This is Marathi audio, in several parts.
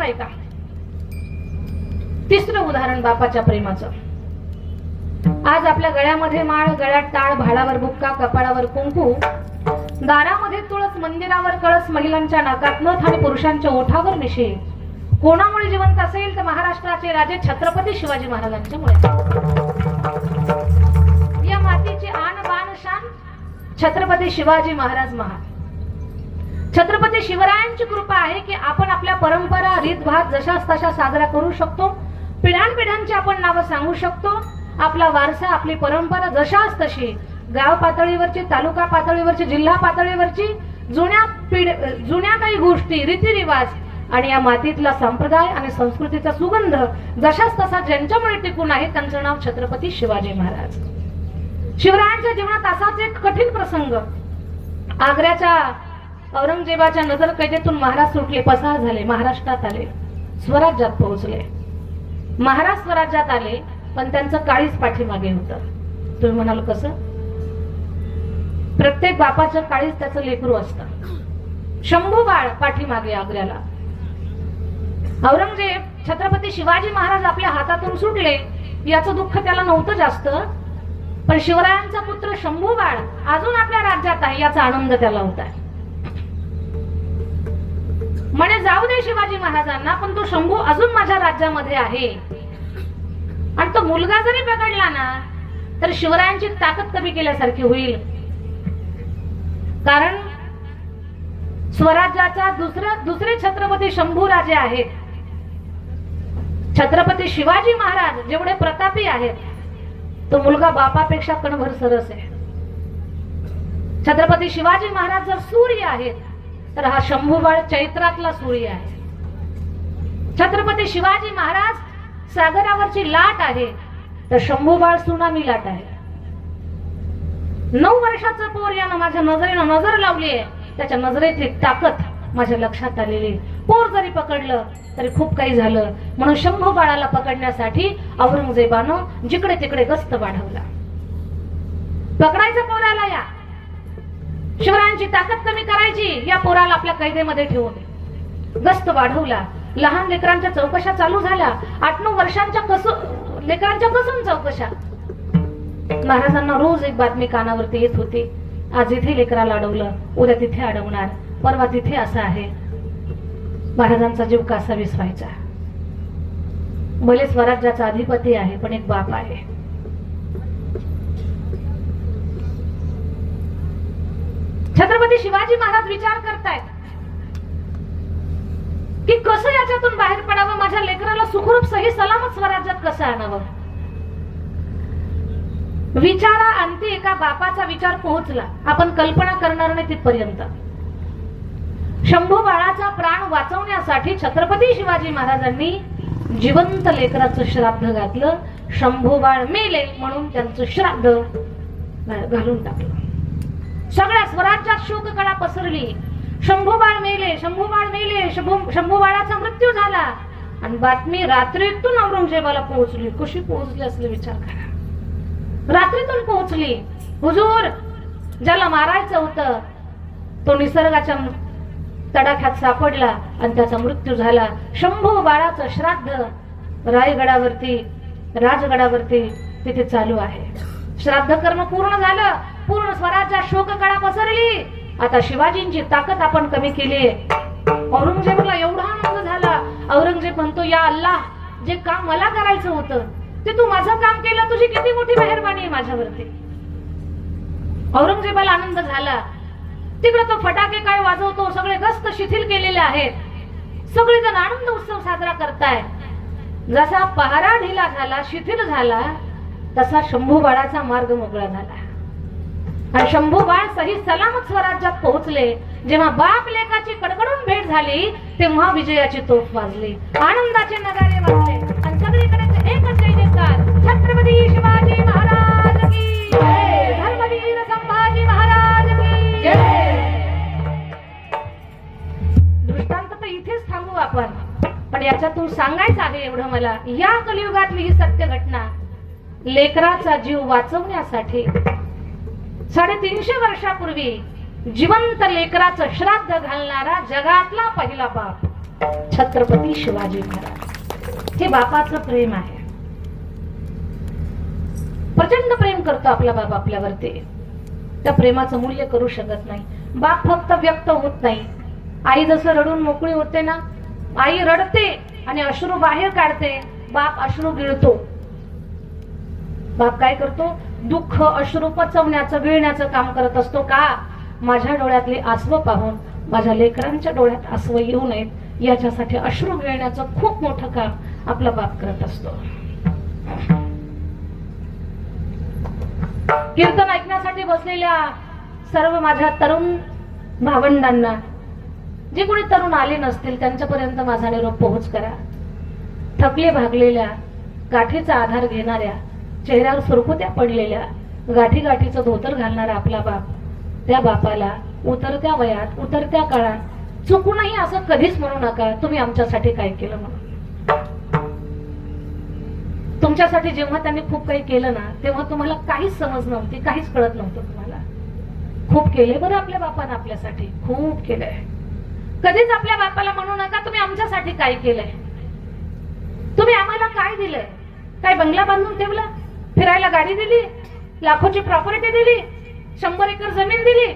उदाहरण ऐका. तिसरं उदाहरण बापाच्या प्रेमाचं. आज आपल्या गळ्यामध्ये माळ, गळ्यात टाळ, भाळावर बुक्का, कपाळावर कुंकू, दारामध्ये तुळस, मंदिरावर कळस, महिलांच्या नाकात नथ आणि पुरुषांच्या ओठावर मिशी. कोणामुळे जिवंत असेल तर महाराष्ट्राचे राजे छत्रपती शिवाजी महाराजांच्यामुळे. या मातीची आन बान शान छत्रपती शिवाजी महाराज महान. छत्रपती शिवरायांची कृपा आहे की आपण आपल्या परंपरा, रीतभात जशाच तशा साजरा करू शकतो. पिढ्यानपिढ्यांची आपण नावं सांगू शकतो. आपला वारसा, आपली परंपरा जशाच तशी गाव पातळीवरची, तालुका पातळीवरची, जिल्हा पातळीवरची जुन्या काही गोष्टी, रीतिरिवाज आणि या मातीतला संप्रदाय आणि संस्कृतीचा सुगंध जशाच तसा ज्यांच्यामुळे टिकून आहे त्यांचं नाव छत्रपती शिवाजी महाराज. शिवरायांच्या जीवनात असाच एक कठीण प्रसंग. आग्र्याच्या औरंगजेबाच्या नजर कैदेतून महाराज सुटले, पसार झाले, महाराष्ट्रात आले, स्वराज्यात पोहोचले. महाराज स्वराज्यात आले पण त्यांचं काळीच पाठीमागे होतं. तुम्ही म्हणाल कसं? प्रत्येक बापाचं काळीच त्याचं लेकरू असतं. शंभू बाळ पाठीमागे आग्र्याला. औरंगजेब, छत्रपती शिवाजी महाराज आपल्या हातातून सुटले याचं दुःख त्याला नव्हतं जास्त, पण शिवरायांचा पुत्र शंभू बाळ अजून आपल्या राज्यात आहे याचा आनंद त्याला होता. म्हणे जाऊ दे शिवाजी महाराजांना, पण तो शंभू अजून माझ्या राज्यामध्ये आहे. आणि तो मुलगा जरी पकडला ना तर शिवरायांची ताकद कमी केल्यासारखी होईल. कारण स्वराज्याचा दुसरे छत्रपती शंभू राजे आहेत. छत्रपती शिवाजी महाराज जेवढे प्रतापी आहेत, तो मुलगा बापापेक्षा कणभर सरस आहे. छत्रपती शिवाजी महाराज जर सूर्य आहेत तर हा शंभू बाळ चैत्रातला सूर्य आहे. छत्रपती शिवाजी महाराज सागरावरची लाट आहे तर शंभू बाळ सुनामी लाट आहे. 9 वर्षाचं पोर यानं माझ्या नजरेनं नजर लावली आहे, त्याच्या नजरेतली ताकद माझ्या लक्षात आलेली. पोर जरी पकडलं तरी खूप काही झालं. म्हणून शंभू बाळाला पकडण्यासाठी औरंगजेबानं जिकडे तिकडे गस्त वाढवला. पकडायचं पोराला, या शिवरायांची ताकद कमी करायची, या पोराला आपल्या कैदेमध्ये ठेवून गस्त वाढवला. लहान लेकरांच्या चौकशा चालू झाल्या. 8-9 वर्षांच्या लेकरांच्या कसून चौकशा. महाराजांना रोज एक बातमी कानावरती येत होती, आज इथे लेकराला अडवलं, उद्या तिथे अडवणार, परवा तिथे असं आहे. महाराजांचा जीव कासा विसवायचा. भले स्वराज्याचा अधिपती आहे पण एक बाप आहे. छत्रपती शिवाजी महाराज विचार करतायत की कसं याच्यातून बाहेर पडावं, माझ्या लेकराला सुखरूप सही सलामत स्वराज्यात कसं आणावं. विचारा अंती एका बापाचा विचार पोहोचला. आपण कल्पना करणार नाही तिथपर्यंत. शंभू बाळाचा प्राण वाचवण्यासाठी छत्रपती शिवाजी महाराजांनी जिवंत लेकराचं श्राद्ध घातलं. शंभू बाळ मेले म्हणून त्यांचं श्राद्ध घालून टाकलं. सगळ्या स्वराज्यात शोककळा पसरली. शंभू बाळ मेले, शंभू बाळ मेले, शंभू बाळाचा मृत्यू झाला. आणि बातमी रात्रीतून औरंगजेबाला पोहोचली. कशी पोहोचली असले विचार करा. रात्रीतून पोहोचली. हुजूर, ज्याला मारायचं होतं तो निसर्गाच्या तडाख्यात सापडला आणि त्याचा मृत्यू झाला. शंभू बाळाचं श्राद्ध रायगडावरती, राजगडावरती तिथे चालू आहे. श्राद्ध कर्म पूर्ण झालं. पूर्ण स्वराज्यात शोककळा पसरली. आता शिवाजींची ताकद आपण कमी केली. औरंगजेबाला एवढा आनंद झाला. औरंगजेब म्हणतो, या अल्लाह, जे काम मला करायचं होतं ते तू माझं काम केलं, तुझी किती मोठी मेहरबानी आहे माझ्यावरती. औरंगजेबाला आनंद झाला. तिकडे तो फटाके काय वाजवतो, सगळे गस्त शिथिल केलेले आहेत, सगळेजण आनंद उत्सव साजरा करताय. जसा पहारा ढिला झाला, शिथिल झाला, तसा शंभू बाळाचा मार्ग मोकळा झाला. आणि शंभू बाळ सही सलामत स्वराज्यात पोहोचले. जेव्हा बाप लेकाची कडकडून भेट झाली तेव्हा विजयाची तोफ वाजली, आनंदाचे नगारे वाजले आणि सगळीकडे एकच जय जयकार, छत्रपती शिवाजी महाराज की जय, धर्मवीर संभाजी महाराज की जय. दृष्टांत तर इथेच थांबू आपण, पण याच्यातून सांगायचं आहे एवढं मला, या कलियुगातली ही सत्य घटना. लेकराचा जीव वाचवण्यासाठी 350 वर्षापूर्वी जिवंत लेकराचं श्राद्ध घालणारा जगातला पहिला बाप छत्रपती शिवाजी महाराज. हे बापाचं प्रेम आहे. प्रचंड प्रेम करतो आपला बाप आपल्यावरती. त्या प्रेमाचं मूल्य करू शकत नाही. बाप फक्त व्यक्त होत नाही. आई जसं रडून मोकळी होते ना, आई रडते आणि अश्रू बाहेर काढते, बाप अश्रू गिळतो. बाप काय करतो? दुःख अश्रू पचवण्याचं गिळण्याचं काम करत असतो. का? माझ्या डोळ्यातले आसव पाहून माझ्या लेकरांच्या डोळ्यात आसव येऊ नयेत याच्यासाठी अश्रू गिळण्याचं खूप मोठं काम आपला बाप करत असतो. कीर्तन ऐकण्यासाठी बसलेल्या सर्व माझ्या तरुण भावंडांना, जे कोणी तरुण आले नसतील त्यांच्यापर्यंत माझा निरोप पोहोच करा. थकले भागलेल्या, गाठीचा आधार घेणाऱ्या, चेहऱ्यावर सुरकुत्या पडलेल्या, गाठी गाठीचं धोतर घालणारा आपला बाप, त्या बापाला उतरत्या वयात उतरत्या काळात चुकूनही असं कधीच म्हणू नका तुम्ही आमच्यासाठी काय केलं म्हणून. तुमच्यासाठी जेव्हा त्यांनी खूप काही केलं ना, तेव्हा तुम्हाला काहीच समज नव्हती, काहीच कळत नव्हतं. तुम्हाला खूप केले बरं आपल्या बापानं, आपल्यासाठी खूप केलंय. कधीच आपल्या बापाला म्हणू नका तुम्ही आमच्यासाठी काय केलंय, तुम्ही आम्हाला काय दिलंय. काय बंगला बांधून ठेवला, फिरायला गाडी दिली, लाखोची प्रॉपर्टी दिली, 100 एकर जमीन दिली.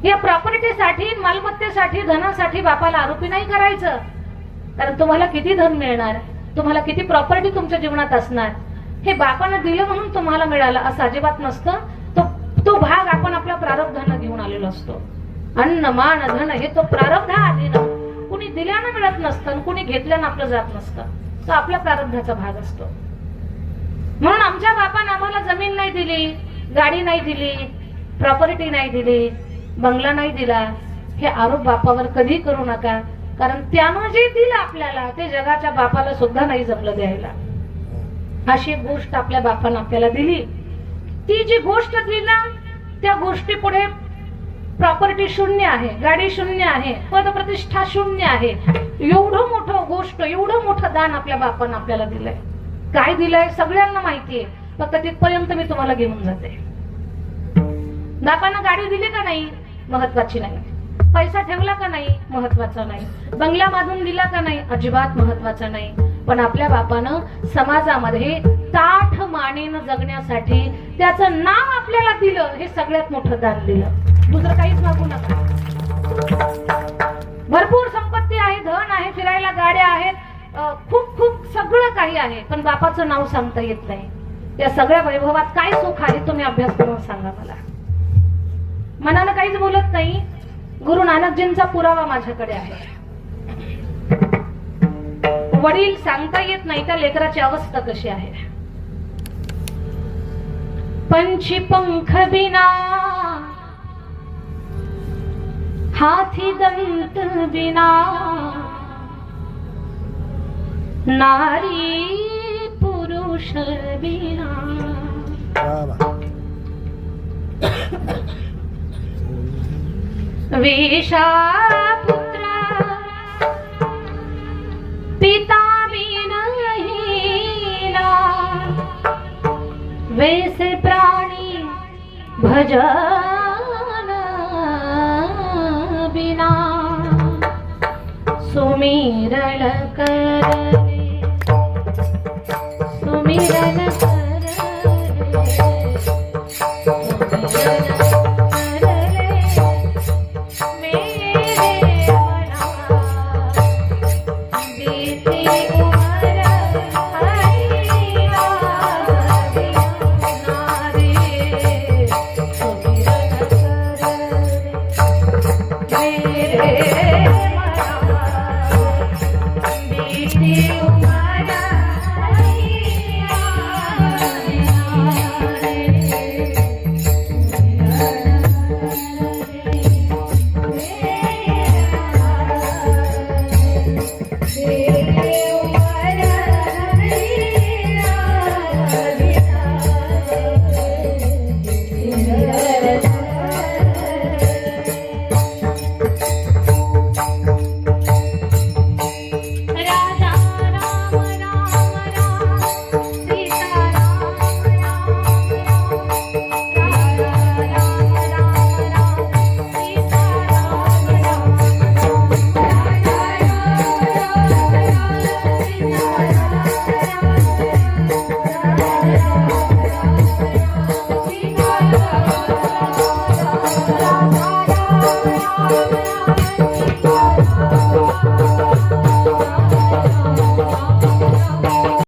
या प्रॉपर्टीसाठी, मालमत्तेसाठी, धनासाठी बापाला आरोपी नाही करायचं. कारण तुम्हाला किती धन मिळणार, तुम्हाला किती प्रॉपर्टी तुमच्या जीवनात असणार, हे बापानं दिलं म्हणून तुम्हाला मिळालं असं अजिबात नसतं. तो भाग आपण आपल्या प्रारब्धानं घेऊन आलेलो असतो. अन्न मान धन हे तो प्रारब्ध आधीनं, कुणी दिल्यानं मिळत नसतं, कुणी घेतल्यानं आपलं जात नसतं. तो आपल्या प्रारब्धाचा भाग असतो. म्हणून आमच्या बापानं आम्हाला जमीन नाही दिली, गाडी नाही दिली, प्रॉपर्टी नाही दिली, बंगला नाही दिला, हे आरोप बापावर कधी करू नका. कारण त्यानं जे दिलं आपल्याला ते जगाच्या बापाला सुद्धा नाही जमलं द्यायला. अशी एक गोष्ट आपल्या बापानं आपल्याला दिली. ती जी गोष्ट दिली ना, त्या गोष्टी पुढे प्रॉपर्टी शून्य आहे, गाडी शून्य आहे, पद प्रतिष्ठा शून्य आहे. एवढं मोठं गोष्ट, एवढं मोठं दान आपल्या बापानं आपल्याला दिलंय. काय दिलंय सगळ्यांना माहितीये, फक्त तिथपर्यंत मी तुम्हाला घेऊन जाते. बापानं गाडी दिली का नाही महत्वाची नाही, पैसा ठेवला का नाही महत्वाचा नाही, बंगला बांधून दिला का नाही अजिबात महत्वाचा नाही. पण आपल्या बापानं समाजामध्ये ताठ मानेनं जगण्यासाठी त्याचं नाव आपल्याला दिलं, हे सगळ्यात मोठं दान दिलं. दुसरं काहीच मागू नका. भरपूर संपत्ती आहे, धन आहे, फिरायला गाड्या आहेत, खूप खूप सगळं काही आहे, पण बापाचं नाव सांगता येत नाही. या सगळ्या वैभवात काय सुख आहे तुम्ही अभ्यास करून सांगा मला. मनानं काहीच बोलत नाही. गुरु नानकजींचा पुरावा माझ्याकडे आहे. वडील सांगता येत नाही त्या लेकराची अवस्था कशी आहे. पंछी पंख बिना, हाथी दंत बिना, नारी पुरुष बिना. वेशा पुत्र पिता बिन हीना, वैसे प्राणी भजन बिना. सुमिरन करे, सुमिरन करे, सुमिरन